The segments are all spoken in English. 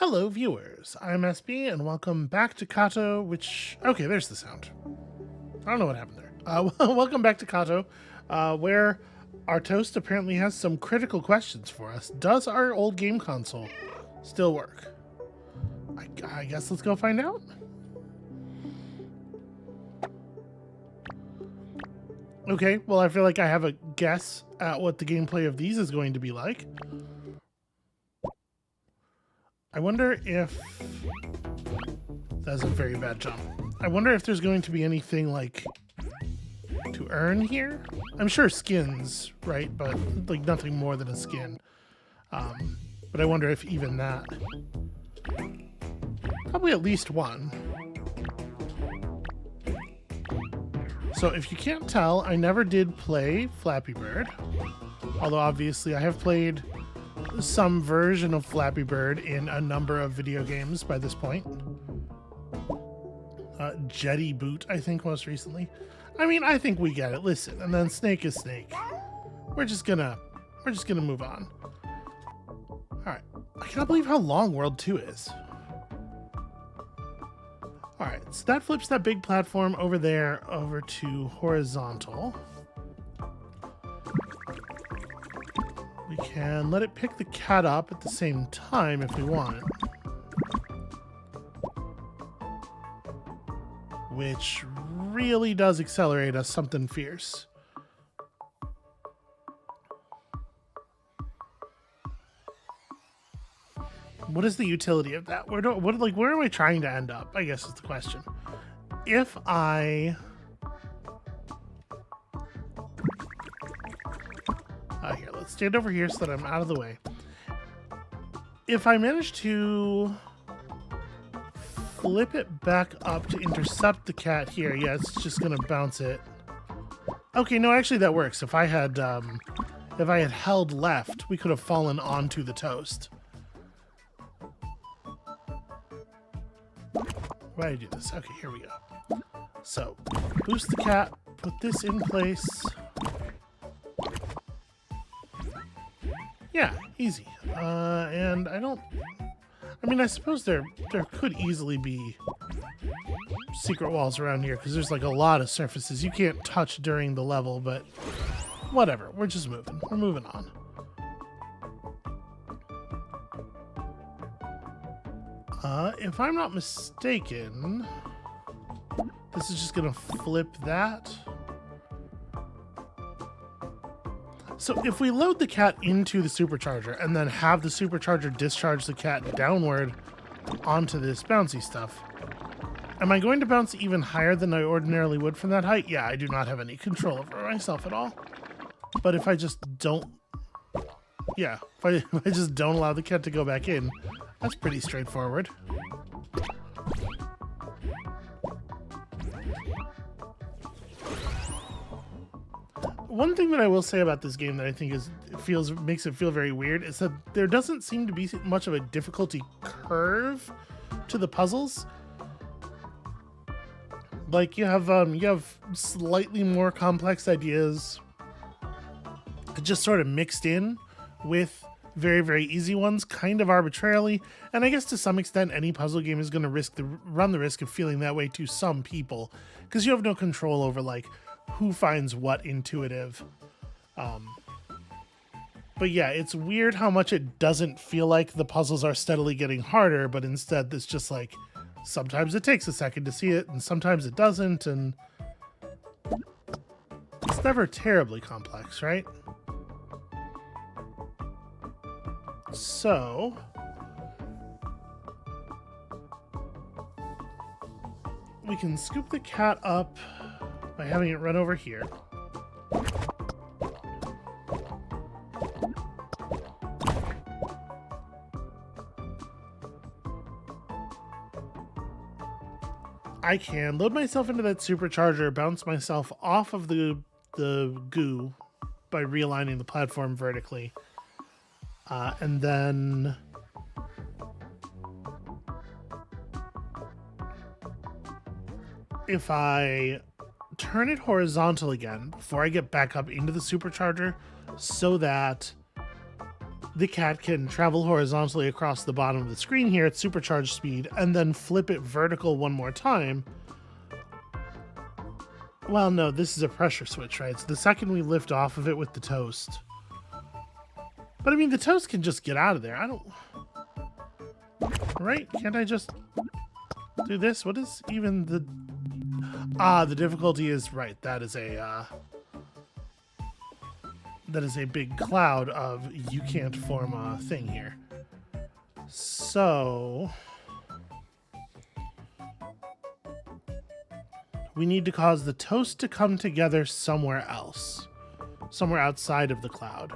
Hello, viewers. I'm SB, and welcome back to Cato, which... Okay, there's the sound. I don't know what happened there. Welcome back to Cato, where our toast apparently has some critical questions for us. Does our old game console still work? I guess let's go find out. Okay, well, I feel like I have a guess at what the gameplay of these is going to be like. I wonder if... That's a very bad jump. I wonder if there's going to be anything, like, to earn here? I'm sure skins, right? But, like, nothing more than a skin. But I wonder if even that... Probably at least one. So, if you can't tell, I never did play Flappy Bird. Although, obviously, I have played some version of Flappy Bird in a number of video games by this point. Jetty Boot, I think, most recently. I mean, I think we get it. Listen, and then Snake is Snake. We're just gonna move on. Alright. I cannot believe how long World 2 is. Alright, so that flips that big platform over there over to horizontal. We can let it pick the cat up at the same time if we want. Which really does accelerate us something fierce. What is the utility of that? Where am I trying to end up? I guess is the question. If I... here, let's stand over here so that I'm out of the way. If I manage to flip it back up to intercept the cat here, yeah, it's just gonna bounce it. Okay, no, actually that works. If I had held left, we could have fallen onto the toast. Why did I do this? Okay, here we go. So, boost the cat, put this in place. Yeah, easy. And I mean, I suppose there could easily be secret walls around here, because there's like a lot of surfaces you can't touch during the level, but whatever. We're just moving. We're moving on. If I'm not mistaken, this is just gonna flip that. So if we load the cat into the supercharger and then have the supercharger discharge the cat downward onto this bouncy stuff, am I going to bounce even higher than I ordinarily would from that height? Yeah, I do not have any control over myself at all. But if I just don't... Yeah, if I just don't allow the cat to go back in, that's pretty straightforward. One thing that I will say about this game that I think makes it feel very weird is that there doesn't seem to be much of a difficulty curve to the puzzles. Like you have slightly more complex ideas just sort of mixed in with very, very easy ones, kind of arbitrarily. And I guess to some extent, any puzzle game is going to run the risk of feeling that way to some people, because you have no control over like who finds what intuitive. But yeah, it's weird how much it doesn't feel like the puzzles are steadily getting harder, but instead it's just like sometimes it takes a second to see it and sometimes it doesn't, and it's never terribly complex, right? So we can scoop the cat up by having it run over here. I can load myself into that supercharger, bounce myself off of the goo by realigning the platform vertically. And then if I turn it horizontal again before I get back up into the supercharger so that the cat can travel horizontally across the bottom of the screen here at supercharged speed and then flip it vertical one more time. Well, no, this is a pressure switch, right? So the second we lift off of it with the toast. But I mean, the toast can just get out of there. I don't... Right? Can't I just do this? What is even the... Ah, the difficulty is... Right, that is a big cloud of you can't form a thing here. So... we need to cause the toast to come together somewhere else. Somewhere outside of the cloud.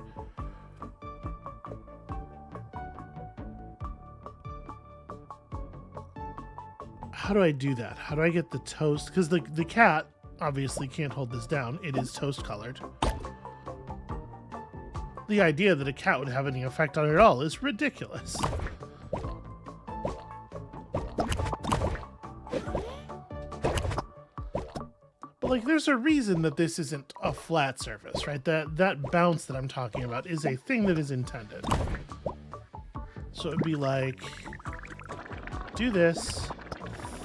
How do I do that? How do I get the toast? Because the cat obviously can't hold this down. It is toast colored. The idea that a cat would have any effect on it at all is ridiculous. But like, there's a reason that this isn't a flat surface, right? That bounce that I'm talking about is a thing that is intended. So it'd be like, do this,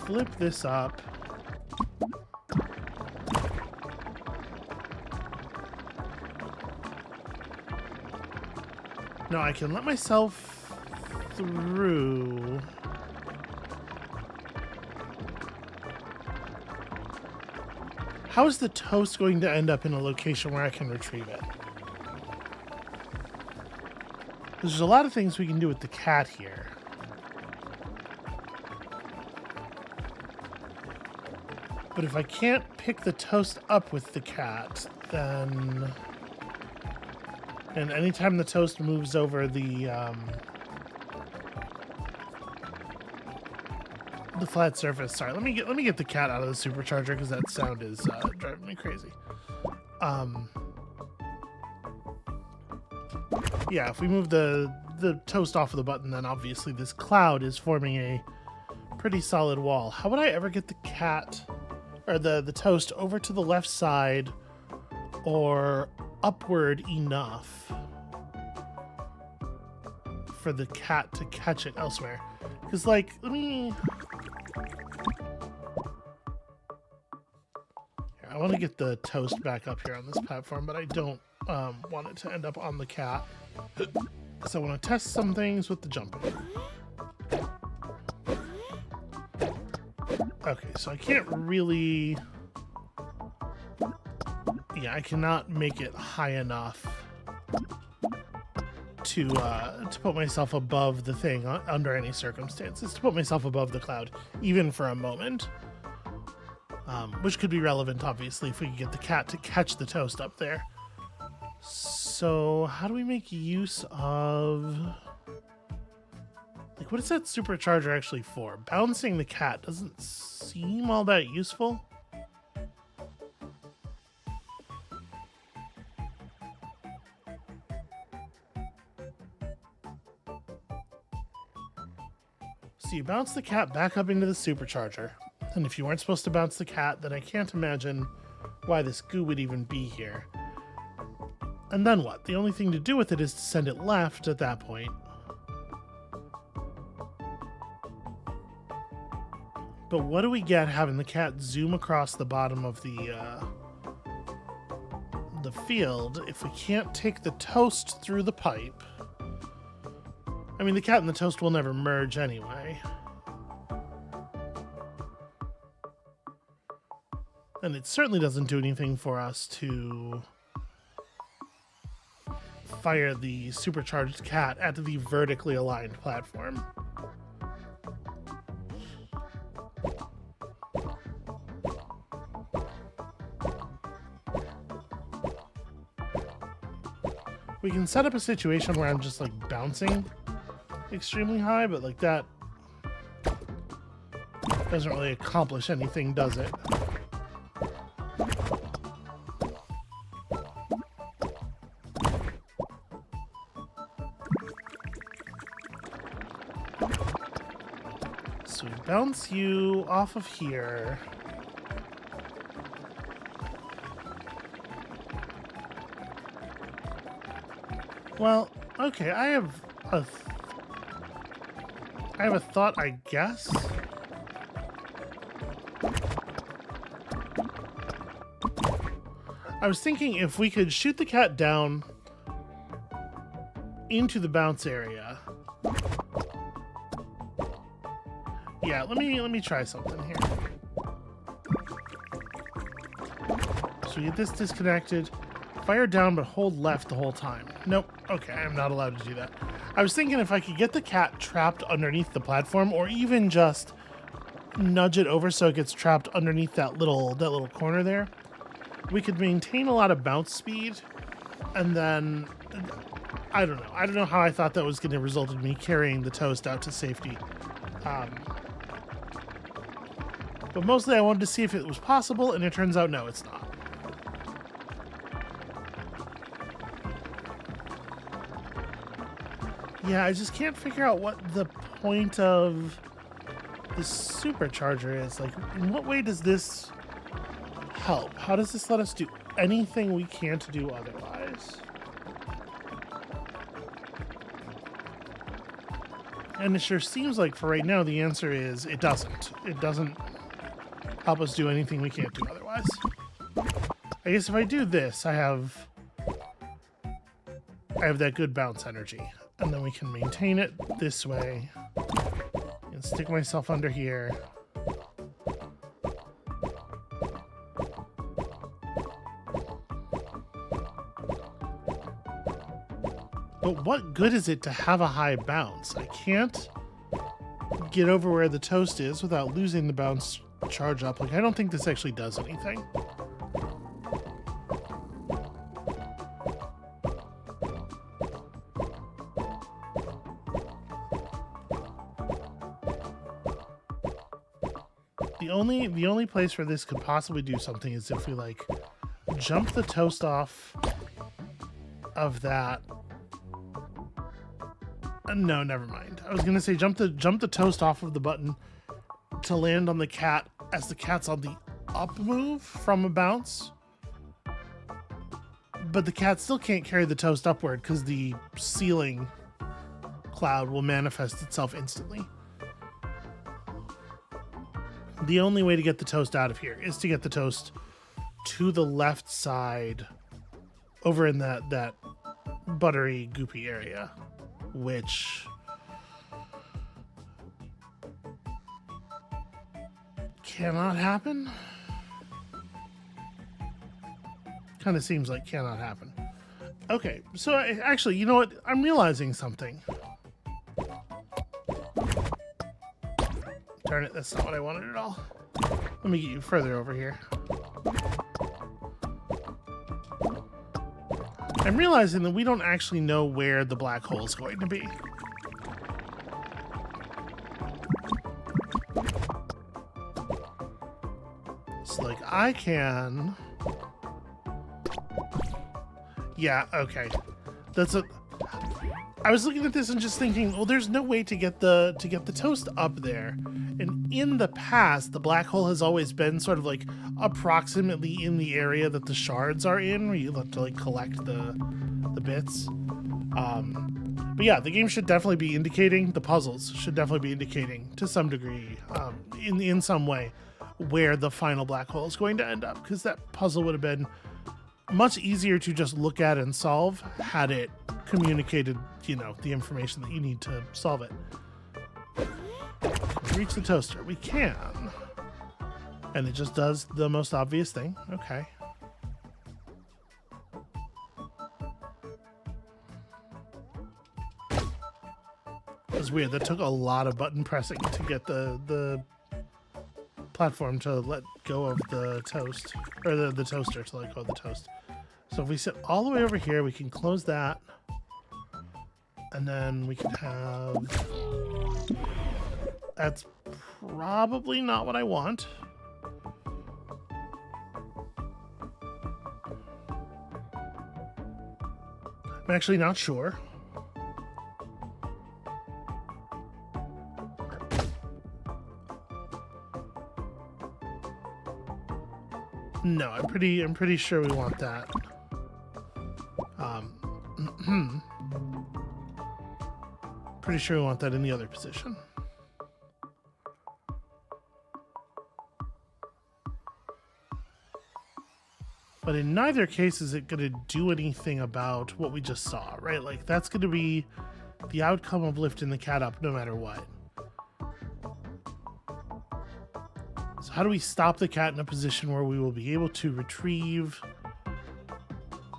flip this up. No, I can let myself through. How is the toast going to end up in a location where I can retrieve it? There's a lot of things we can do with the cat here. But if I can't pick the toast up with the cat, then... And anytime the toast moves over the flat surface. Sorry, let me get the cat out of the supercharger because that sound is driving me crazy. Yeah, if we move the toast off of the button, then obviously this cloud is forming a pretty solid wall. How would I ever get the cat or the toast over to the left side or upward enough for the cat to catch it elsewhere? Because, like, let me... I want to get the toast back up here on this platform, but I don't want it to end up on the cat. So I want to test some things with the jumping. Okay, so I can't really... Yeah, I cannot make it high enough to put myself above the thing under any circumstances, to put myself above the cloud, even for a moment. Which could be relevant, obviously, if we could get the cat to catch the toast up there. So, how do we make use of... Like, what is that supercharger actually for? Bouncing the cat doesn't seem all that useful. So you bounce the cat back up into the supercharger. And if you weren't supposed to bounce the cat, then I can't imagine why this goo would even be here. And then what? The only thing to do with it is to send it left at that point. But what do we get having the cat zoom across the bottom of the field if we can't take the toast through the pipe? I mean, the cat and the toast will never merge anyway. And it certainly doesn't do anything for us to fire the supercharged cat at the vertically aligned platform. We can set up a situation where I'm just like bouncing extremely high, but like that doesn't really accomplish anything, does it? So we bounce you off of here. Well, Okay, I have a thought, I guess. I was thinking if we could shoot the cat down into the bounce area. Yeah, let me try something here. So we get this disconnected. Fire down, but hold left the whole time. Nope. Okay, I'm not allowed to do that. I was thinking if I could get the cat trapped underneath the platform, or even just nudge it over so it gets trapped underneath that little corner there, we could maintain a lot of bounce speed, and then I don't know. I don't know how I thought that was going to result in me carrying the toast out to safety. But mostly I wanted to see if it was possible, and it turns out no, it's not. Yeah, I just can't figure out what the point of the supercharger is. Like, in what way does this help? How does this let us do anything we can't do otherwise? And it sure seems like for right now the answer is it doesn't. It doesn't help us do anything we can't do otherwise. I guess if I do this, I have that good bounce energy. And then we can maintain it this way. And stick myself under here. But what good is it to have a high bounce? I can't get over where the toast is without losing the bounce charge up. Like, I don't think this actually does anything. The only place where this could possibly do something is if we like jump the toast off of that. No, never mind. I was gonna say jump the toast off of the button to land on the cat as the cat's on the up move from a bounce. But the cat still can't carry the toast upward because the ceiling cloud will manifest itself instantly. The only way to get the toast out of here is to get the toast to the left side over in that buttery, goopy area, which cannot happen. Kind of seems like cannot happen. Okay, so actually, you know what? I'm realizing something. Darn it, that's not what I wanted at all. Let me get you further over here. I'm realizing that we don't actually know where the black hole is going to be. So, like, I can... Yeah, okay. That's a... I was looking at this and just thinking, well, there's no way to get the toast up there. And in the past, the black hole has always been sort of like approximately in the area that the shards are in, where you have to like collect the bits. But yeah, the game should definitely be indicating, the puzzles should definitely be indicating to some degree, in some way, where the final black hole is going to end up, because that puzzle would have been much easier to just look at and solve had it communicated, you know, the information that you need to solve it. Can we reach the toaster? We can. And it just does the most obvious thing. Okay. It was weird. That took a lot of button pressing to get the platform to let go of the toast, or the toaster to let go of the toast. So if we sit all the way over here, we can close that, and then we can have... That's probably not what I want. I'm actually not sure. No, I'm pretty sure we want that. pretty sure we want that in the other position. But in neither case is it going to do anything about what we just saw, right? Like, that's going to be the outcome of lifting the cat up no matter what. So how do we stop the cat in a position where we will be able to retrieve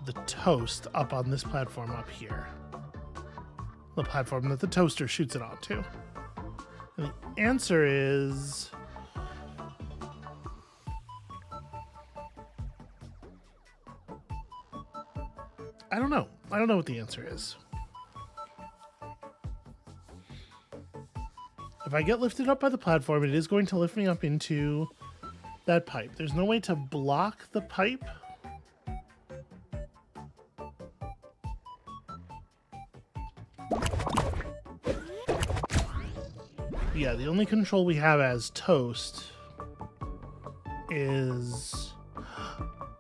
the toast up on this platform up here? The platform that the toaster shoots it onto. And the answer is... I don't know. I don't know what the answer is. If I get lifted up by the platform, it is going to lift me up into that pipe. There's no way to block the pipe. Yeah, the only control we have as toast is...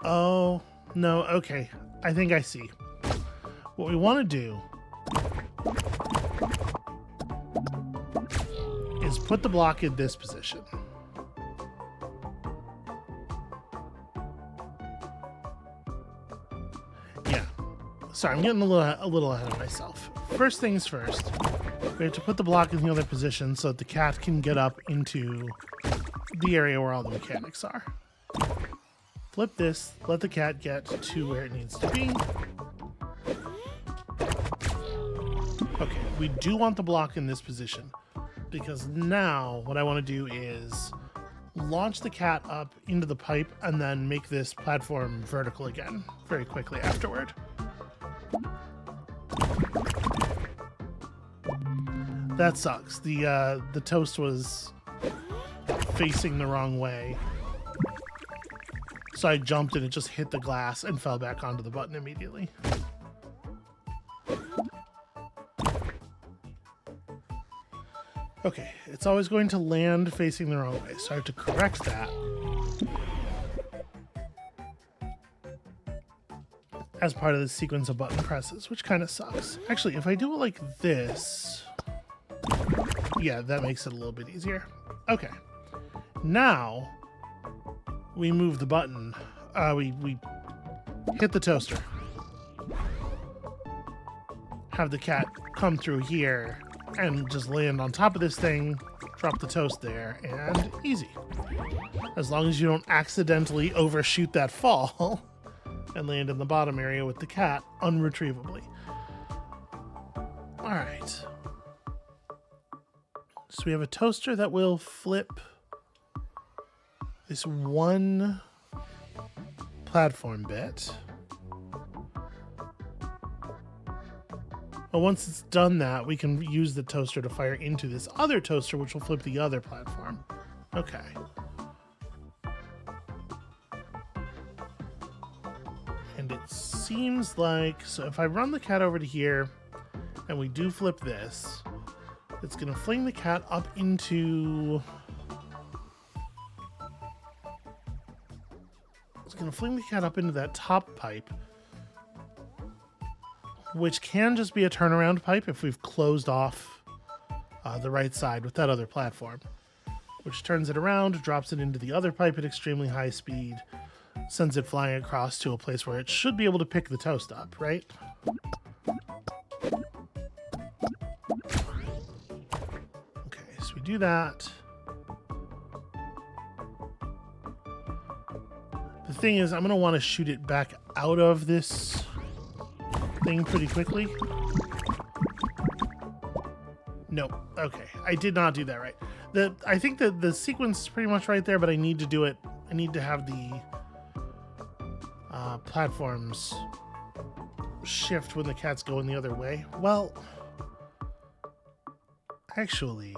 Oh, no, okay. I think I see. What we want to do is put the block in this position. Yeah. Sorry, I'm getting a little ahead of myself. First things first, we have to put the block in the other position so that the cat can get up into the area where all the mechanics are. Flip this, let the cat get to where it needs to be. Okay, we do want the block in this position because now what I want to do is launch the cat up into the pipe and then make this platform vertical again very quickly afterward. That sucks. The toast was facing the wrong way. So I jumped and it just hit the glass and fell back onto the button immediately. Okay, it's always going to land facing the wrong way, so I have to correct that. As part of the sequence of button presses, which kind of sucks. Actually, if I do it like this... Yeah, that makes it a little bit easier. Okay. Now... we move the button. We hit the toaster. Have the cat come through here and just land on top of this thing, drop the toast there, and easy. As long as you don't accidentally overshoot that fall and land in the bottom area with the cat unretrievably. All right. So we have a toaster that will flip this one platform bit. But once it's done that, we can use the toaster to fire into this other toaster, which will flip the other platform. Okay. And it seems like, so if I run the cat over to here and we do flip this, it's going to fling the cat up into... It's going to fling the cat up into that top pipe, which can just be a turnaround pipe if we've closed off the right side with that other platform, which turns it around, drops it into the other pipe at extremely high speed, sends it flying across to a place where it should be able to pick the toast up, right? Okay, so we do that. The thing is, I'm going to want to shoot it back out of this thing pretty quickly. Nope. Okay. I did not do that right. I think that the sequence is pretty much right there, but I need to do it. I need to have the platforms shift when the cat's going the other way. Well, actually,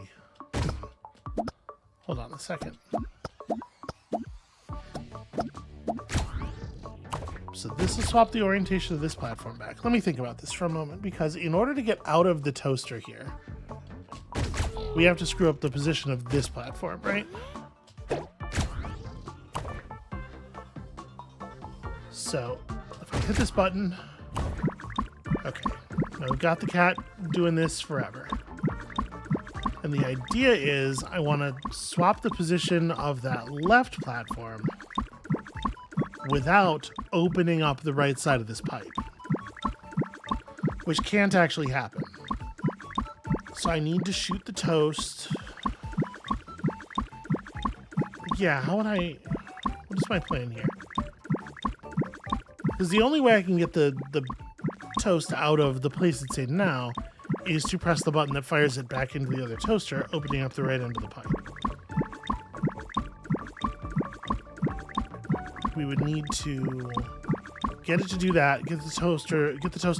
hold on a second. So this will swap the orientation of this platform back. Let me think about this for a moment, because in order to get out of the toaster here, we have to screw up the position of this platform, right? So if I hit this button, okay, now we've got the cat doing this forever. And the idea is I want to swap the position of that left platform without opening up the right side of this pipe, which can't actually happen. So I need to shoot the toast. Yeah, what is my plan here? Because the only way I can get the toast out of the place it's in now is to press the button that fires it back into the other toaster, opening up the right end of the pipe. We would need to get it to do that, get the toast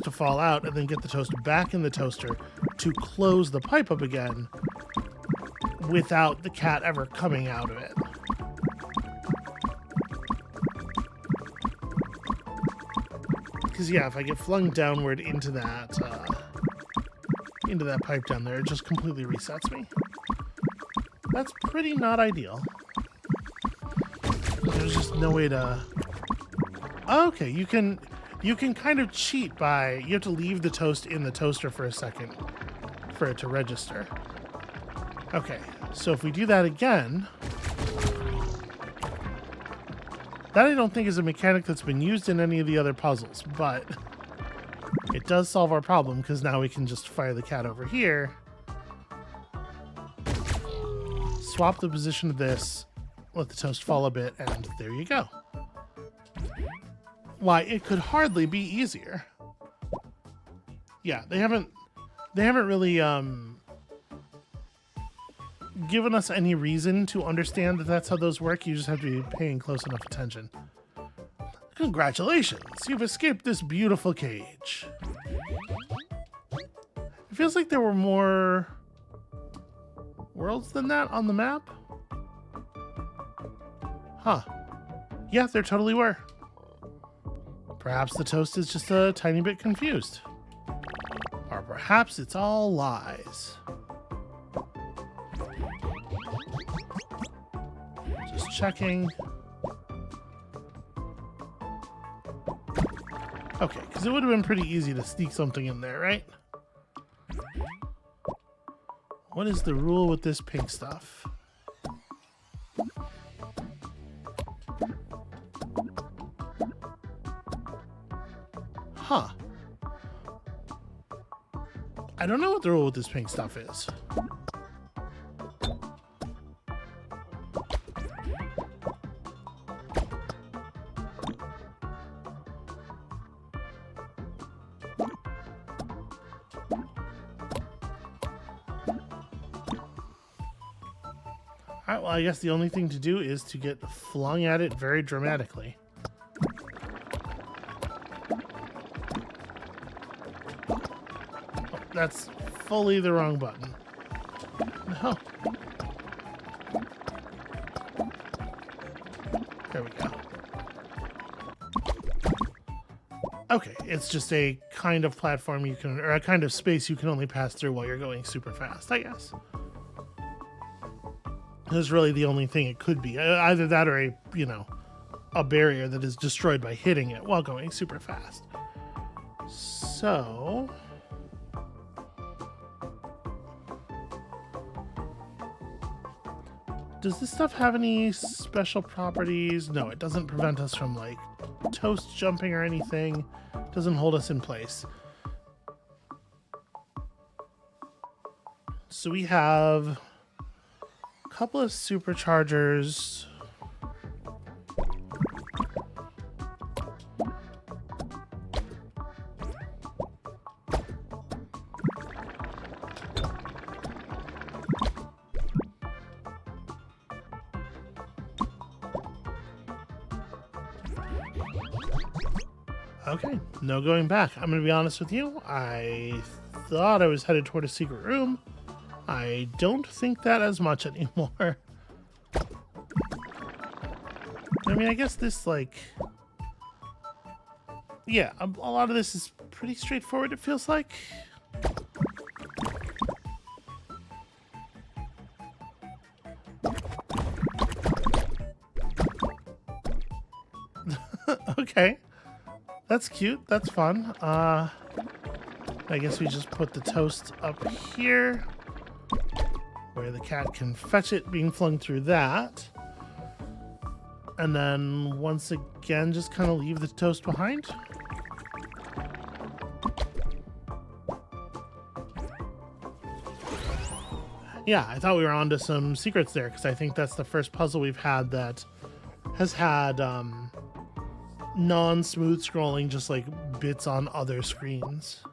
to fall out, and then get the toast back in the toaster to close the pipe up again without the cat ever coming out of it. Because yeah, if I get flung downward into that pipe down there, it just completely resets me. That's pretty not ideal. There's just no way to... Okay, you can kind of cheat by... You have to leave the toast in the toaster for a second for it to register. Okay, so if we do that again... That I don't think is a mechanic that's been used in any of the other puzzles, but it does solve our problem because now we can just fire the cat over here, swap the position of this, let the toast fall a bit, and there you go. Why, it could hardly be easier. Yeah, they haven't really given us any reason to understand that that's how those work. You just have to be paying close enough attention. Congratulations, you've escaped this beautiful cage. It feels like there were more worlds than that on the map. Huh. Yeah, there totally were. Perhaps the toast is just a tiny bit confused. Or perhaps it's all lies. Just checking. Okay, because it would have been pretty easy to sneak something in there, right? What is the rule with this pink stuff? Huh. I don't know what the rule with this pink stuff is. Alright, well, I guess the only thing to do is to get flung at it very dramatically. Oh, that's fully the wrong button. No. There we go. Okay, it's just a kind of platform you can, or a kind of space you can only pass through while you're going super fast, I guess. Is really the only thing it could be. Either that or a, you know, a barrier that is destroyed by hitting it while going super fast. So... does this stuff have any special properties? No, it doesn't prevent us from, like, toast jumping or anything. It doesn't hold us in place. So we have... couple of superchargers. Okay, no going back. I'm gonna be honest with you. I thought I was headed toward a secret room. I don't think that as much anymore. I mean, I guess this, like... yeah, a lot of this is pretty straightforward, it feels like. Okay. That's cute. That's fun. I guess we just put the toast up here. where the cat can fetch it being flung through that. And then once again, just kind of leave the toast behind. Yeah, I thought we were onto some secrets there, because I think that's the first puzzle we've had that has had non-smooth scrolling, just like bits on other screens.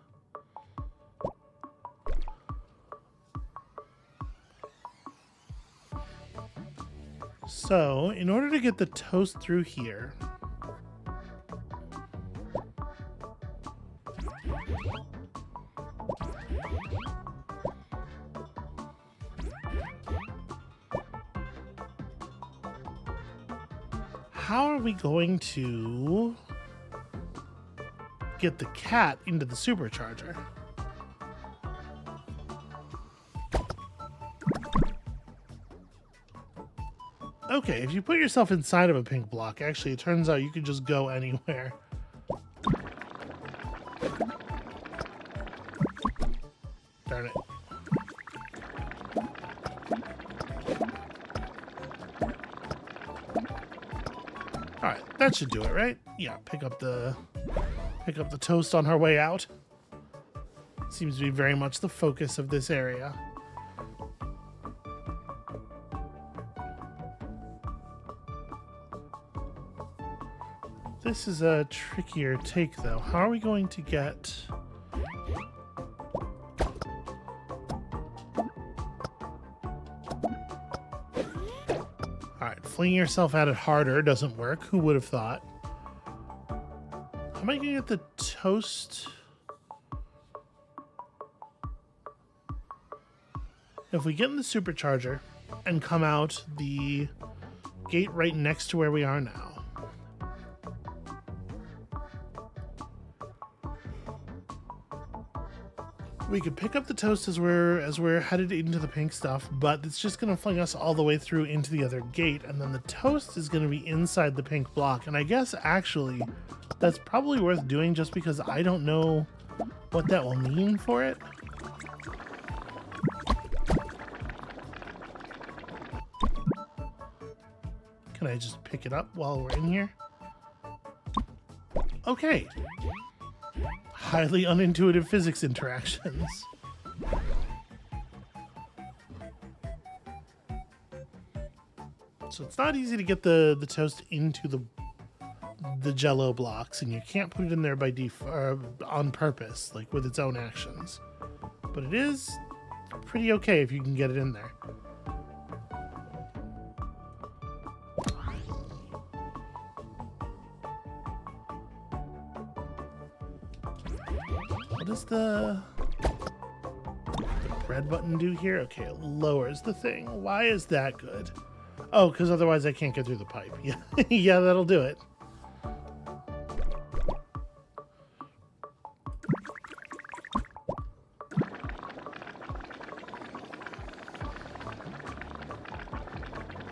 So, in order to get the toast through here, how are we going to get the cat into the supercharger? Okay, if you put yourself inside of a pink block, actually, it turns out you can just go anywhere. Darn it. Alright, that should do it, right? Yeah, pick up the toast on her way out. Seems to be very much the focus of this area. This is a trickier take, though. How are we going to get... Alright, flinging yourself at it harder doesn't work. Who would have thought? How am I going to get the toast? If we get in the supercharger and come out the gate right next to where we are now, we could pick up the toast as we're headed into the pink stuff, but it's just going to fling us all the way through into the other gate, and then the toast is going to be inside the pink block. And I guess actually that's probably worth doing, just because I don't know what that will mean for it. Can I just pick it up while we're in here? Okay. Highly unintuitive physics interactions. So it's not easy to get the toast into the jello blocks, and you can't put it in there by on purpose, like with its own actions. But it is pretty okay if you can get it in there. What does the red button do here? Okay, it lowers the thing. Why is that good? Oh, because otherwise I can't get through the pipe. Yeah, yeah, that'll do it.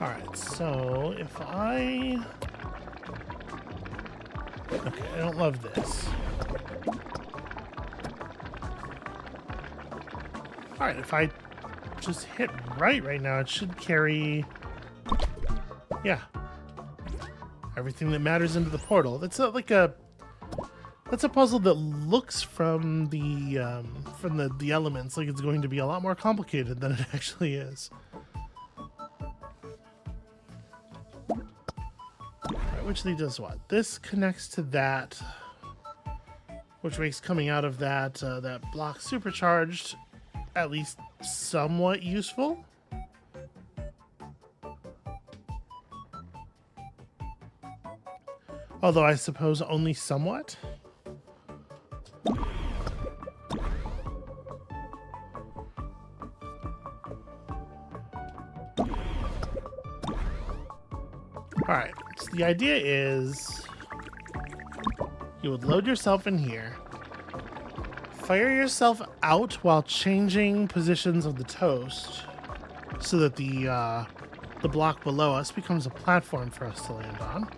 Alright, so if I... Okay, I don't love this. Alright, if I just hit right now, it should carry... Yeah. Everything that matters into the portal. That's that's a puzzle that looks from the elements like it's going to be a lot more complicated than it actually is. Alright, which lead does what? This connects to that, which makes coming out of that block supercharged at least somewhat useful. Although I suppose only somewhat. Alright, so the idea is you would load yourself in here, fire yourself out while changing positions of the toast so that the block below us becomes a platform for us to land on.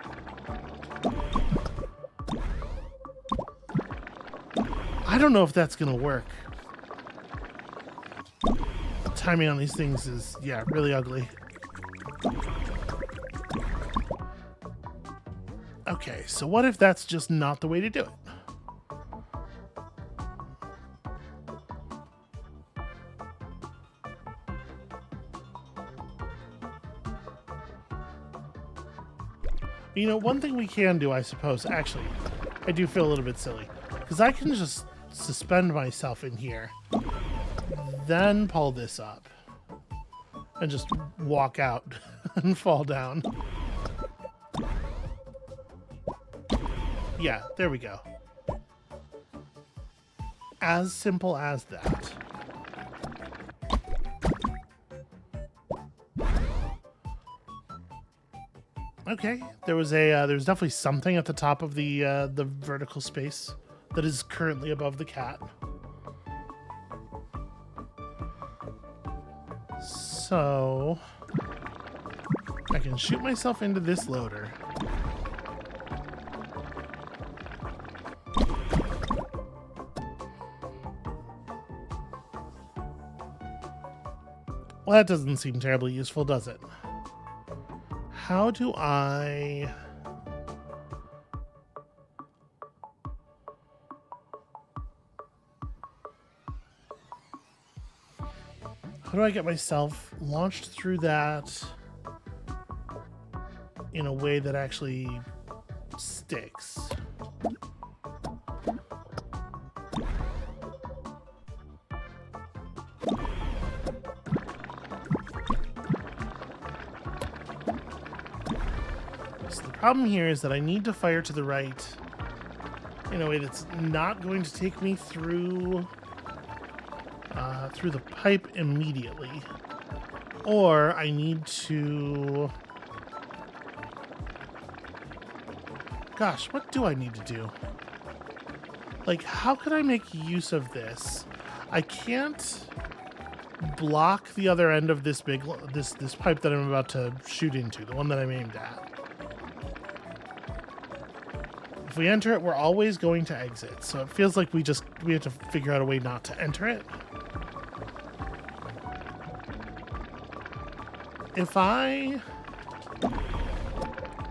I don't know if that's gonna work. timing on these things is, yeah, really ugly. Okay, so what if that's just not the way to do it? You know, one thing we can do, I suppose, actually, I do feel a little bit silly, because I can just suspend myself in here, then pull this up, and just walk out and fall down. Yeah, there we go. As simple as that. Okay, there's definitely something at the top of the vertical space that is currently above the cat. So I can shoot myself into this loader. Well, that doesn't seem terribly useful, does it? How do I... How do I get myself launched through that in a way that actually sticks? So the problem here is that I need to fire to the right in a way that's not going to take me through the pipe immediately, or I need to... Gosh, what do I need to do? Like, how can I make use of this? I can't block the other end of this this pipe that I'm about to shoot into, the one that I'm aimed at. If we enter it, we're always going to exit, so it feels like we have to figure out a way not to enter it. If I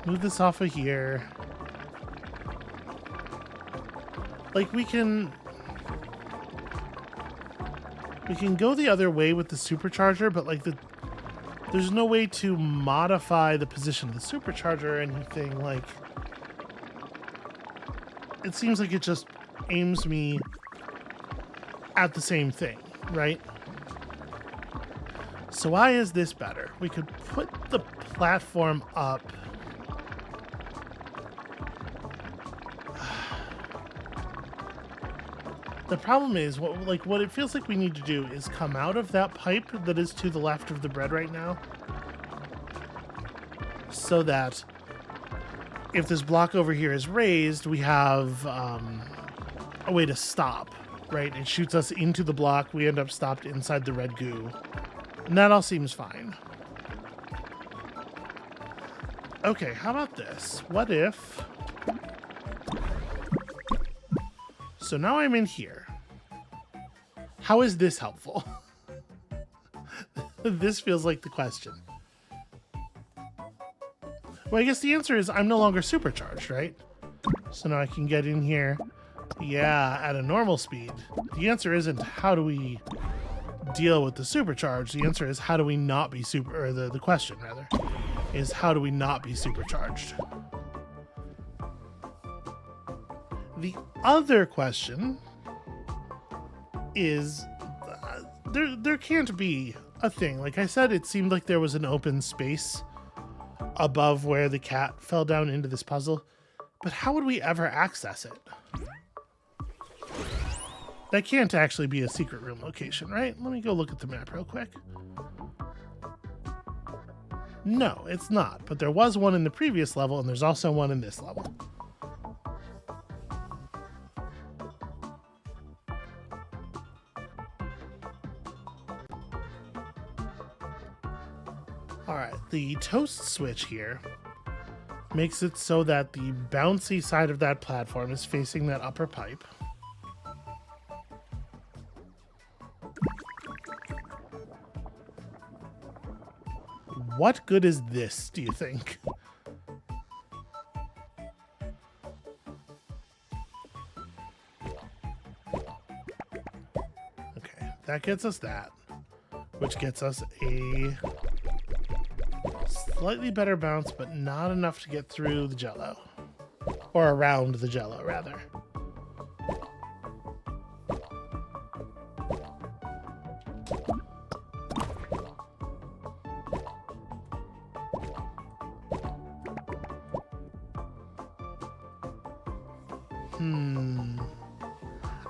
move this off of here, like we can go the other way with the supercharger, but like there's no way to modify the position of the supercharger or anything. Like, it seems like it just aims me at the same thing, right? So why is this better? We could put the platform up. The problem is, what it feels like we need to do is come out of that pipe that is to the left of the bread right now, so that if this block over here is raised, we have a way to stop, right? It shoots us into the block. We end up stopped inside the red goo. And that all seems fine. Okay, how about this? What if... So now I'm in here. How is this helpful? This feels like the question. Well, I guess the answer is I'm no longer supercharged, right? So now I can get in here, yeah, at a normal speed. The answer isn't how do we deal with the supercharge. The answer is how do we not be the question rather is how do we not be supercharged? The other question is there can't be a thing. Like I said, it seemed like there was an open space above where the cat fell down into this puzzle, but how would we ever access it? That can't actually be a secret room location, right? Let me go look at the map real quick. No, it's not, but there was one in the previous level, and there's also one in this level. Alright, the toast switch here makes it so that the bouncy side of that platform is facing that upper pipe. what good is this, do you think? Okay, that gets us that, which gets us a slightly better bounce, but not enough to get through the jello. Or around the jello, rather.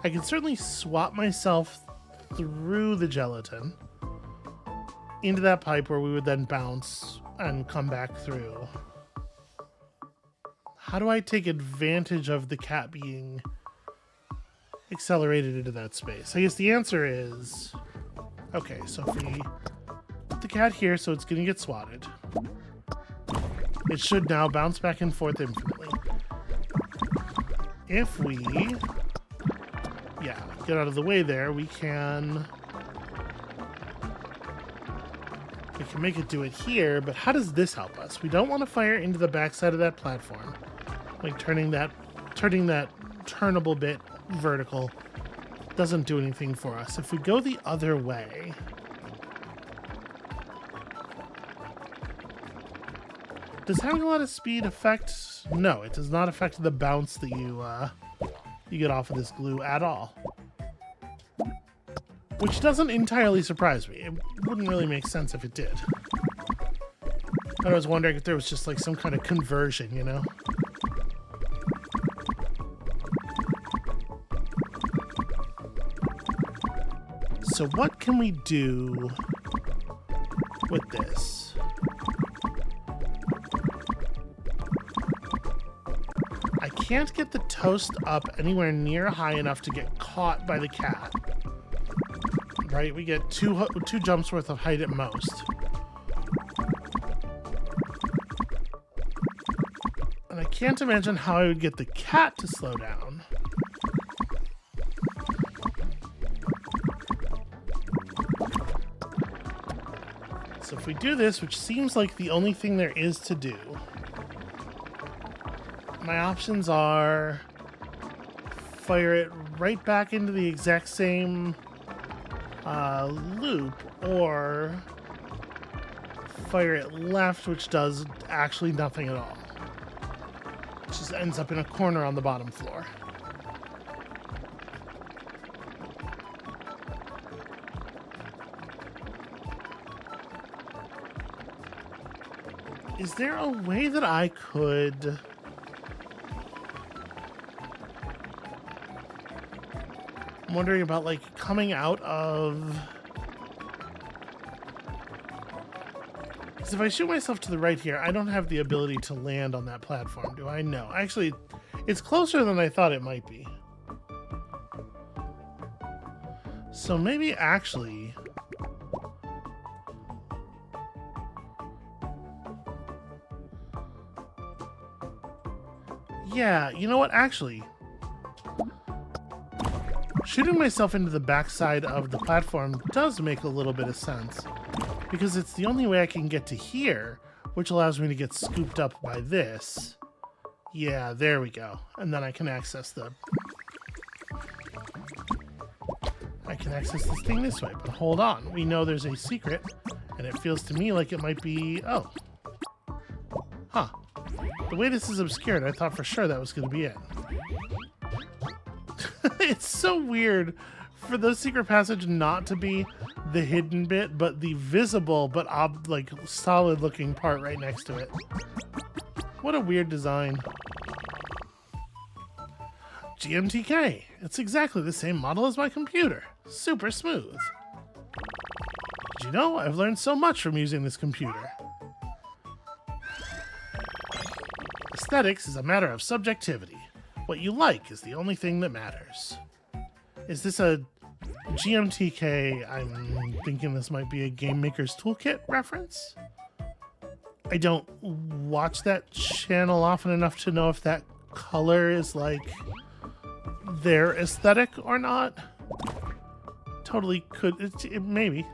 I can certainly swap myself through the gelatin into that pipe where we would then bounce and come back through. How do I take advantage of the cat being accelerated into that space? I guess the answer is... Okay, so if we put the cat here so it's going to get swatted, it should now bounce back and forth infinitely. If we... yeah, get out of the way there, we can make it do it here, but how does this help us? We don't want to fire into the backside of that platform. Like turning that turnable bit vertical doesn't do anything for us. If we go the other way, does having a lot of speed affect? No, it does not affect the bounce that you get off of this glue at all. Which doesn't entirely surprise me. It wouldn't really make sense if it did. I was wondering if there was just like some kind of conversion, you know? So what can we do with this? I can't get the toast up anywhere near high enough to get caught by the cat. Right? We get two jumps worth of height at most. And I can't imagine how I would get the cat to slow down. So if we do this, which seems like the only thing there is to do, my options are fire it right back into the exact same loop, or fire it left, which does actually nothing at all. It just ends up in a corner on the bottom floor. Is there a way that I could... I'm wondering about, like, coming out of... Because if I shoot myself to the right here, I don't have the ability to land on that platform, do I? No. Actually, it's closer than I thought it might be. So maybe actually... Yeah, you know what? Actually... shooting myself into the backside of the platform does make a little bit of sense, because it's the only way I can get to here, which allows me to get scooped up by this. Yeah, there we go. And then I can access this thing this way. But hold on, we know there's a secret, and it feels to me like it might be... Oh. Huh. The way this is obscured, I thought for sure that was going to be it. It's so weird for the secret passage not to be the hidden bit, but the visible but like solid looking part right next to it. What a weird design. GMTK. It's exactly the same model as my computer. Super smooth. Did you know I've learned so much from using this computer? Aesthetics is a matter of subjectivity. What you like is the only thing that matters. Is this a GMTK? I'm thinking this might be a Game Maker's Toolkit reference. I don't watch that channel often enough to know if that color is like their aesthetic or not. Totally could, it maybe.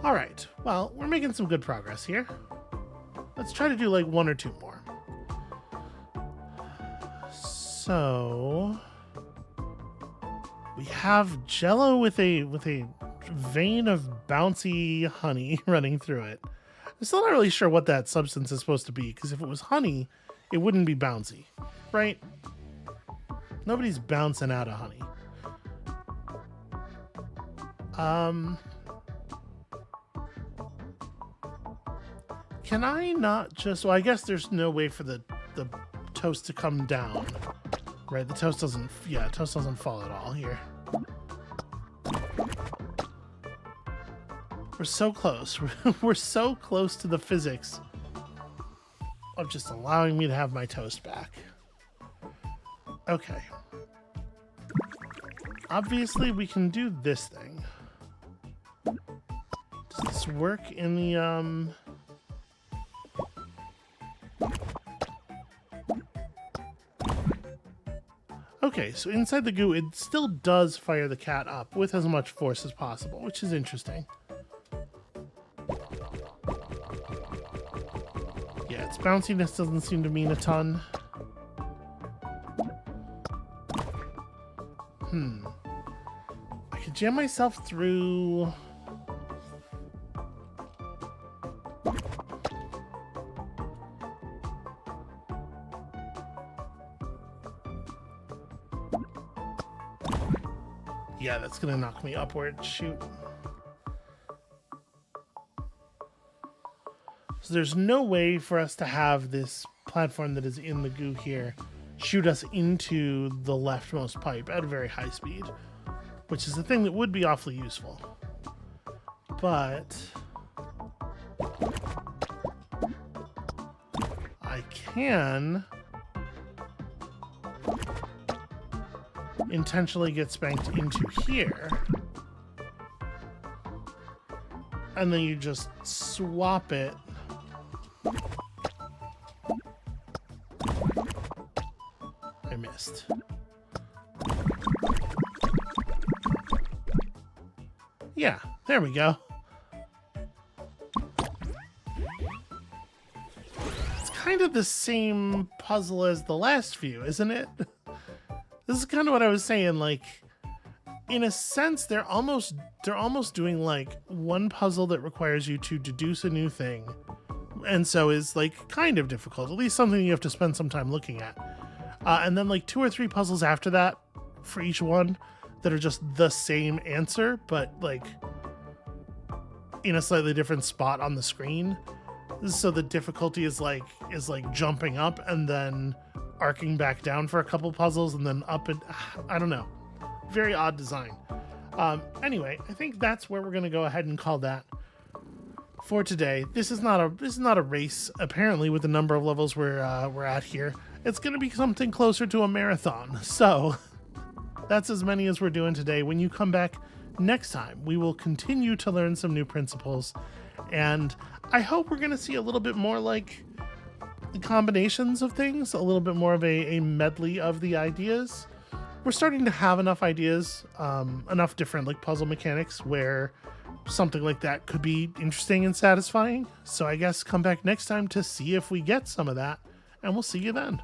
All right, well, we're making some good progress here. Let's try to do like 1 or 2 more. So we have Jello with a vein of bouncy honey running through it. I'm still not really sure what that substance is supposed to be, because if it was honey, it wouldn't be bouncy, right? Nobody's bouncing out of honey. Can I not just... Well, I guess there's no way for the toast to come down, right? The toast doesn't... Yeah, toast doesn't fall at all here. We're so close. We're so close to the physics of just allowing me to have my toast back. Okay. Obviously, we can do this thing. Does this work in the, Okay, so inside the goo, it still does fire the cat up with as much force as possible, which is interesting. Yeah, its bounciness doesn't seem to mean a ton. I could jam myself through... Yeah, that's gonna knock me upward. Shoot. So there's no way for us to have this platform that is in the goo here shoot us into the leftmost pipe at a very high speed, which is the thing that would be awfully useful. But I can intentionally get spanked into here, and then you just swap it. I missed. Yeah, there we go. It's kind of the same puzzle as the last few, isn't it? This is kind of what I was saying, like, in a sense, they're almost doing like one puzzle that requires you to deduce a new thing, and so is like kind of difficult, at least something you have to spend some time looking at. And then like 2 or 3 puzzles after that for each one that are just the same answer, but like in a slightly different spot on the screen. So the difficulty is like jumping up and then arcing back down for a couple puzzles and then up, and I don't know. Very odd design. Anyway, I think that's where we're gonna go ahead and call that for today. This is not a race, apparently, with the number of levels we're at here. It's gonna be something closer to a marathon. So that's as many as we're doing today. When you come back next time, we will continue to learn some new principles, and I hope we're gonna see a little bit more like the combinations of things, a little bit more of a medley of the ideas. We're starting to have enough ideas, enough different like puzzle mechanics where something like that could be interesting and satisfying. So I guess come back next time to see if we get some of that, and we'll see you then.